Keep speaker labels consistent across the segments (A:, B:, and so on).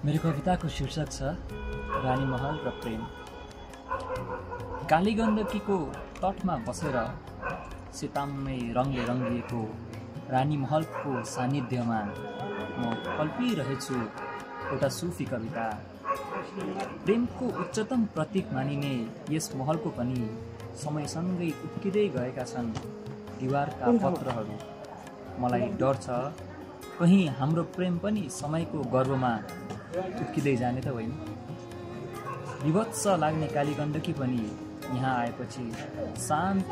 A: मेरो कविताको शीर्षक छ रानी महल र प्रेम। काली गण्डकीको तटमा बसेर सेताम्य रङले रङ्गिएको रानी महलको सानिध्यमा म कल्पिरहेछु एउटा सुफी कविता। प्रेमको उच्चतम प्रतीक मानिने यस महलको पनि समयसँगै उक्किँदै गएका छन् दीवारका पत्रहरू। मलाई डर छ कहीँ हाम्रो प्रेम पनि समयको गर्वमा उक्किँदै जाने त होइन। विभत्स लाग्ने काली गण्डकी पनि यहाँ आएपछि शान्त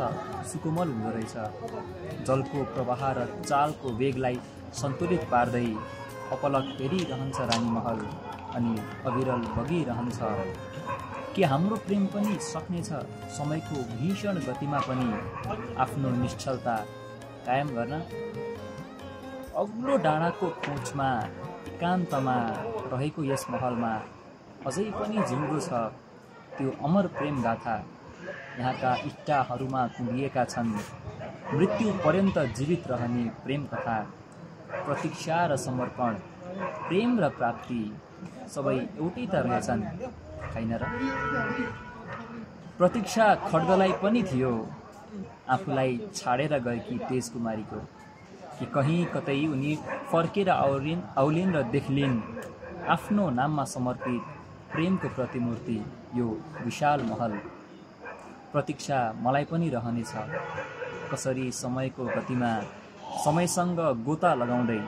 A: सुकोमल हुँदो रहेछ। जलको प्रवाह र चालको वेगलाई सन्तुलित पार्दै अपलक हेरिरहन्छ रानी महल अनि अविरल बगिरहन्छ। के हाम्रो प्रेम पनि सक्नेछ समयको भीषण गतिमा पनि आफ्नो निश्चलता कायम गर्न? अग्लो डाँडाको खोजमा एकान्तमा रहेको यस महलमा अझै पनि जिउँदो छ त्यो अमर प्रेम गाथा। यहाँका इट्टाहरूमा कुँदिएका छन् मृत्यु पर्यन्त जीवित रहने प्रेम कथा। प्रतीक्षा र समर्पण, प्रेम र प्राप्ति सबै एउटै त रहेछन् हैन र? प्रतीक्षा खड्गलाई पनि थियो आफूलाई छाडेर गएकी तेजकुमारीको। कि कहीँ कतै उनी फर्केर आउलिन् र देख्लिन् आफ्नो नाममा समर्पित प्रेमको प्रतिमूर्ति यो विशाल महल। प्रतीक्षा मलाई पनि रहनेछ कसरी समयको गतिमा समयसँग गोता लगाउँदै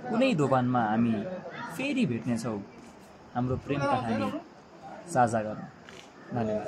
A: कुनै दोभानमा हामी फेरि भेट्नेछौँ हाम्रो प्रेम कहानी साझा गर्न। धन्यवाद।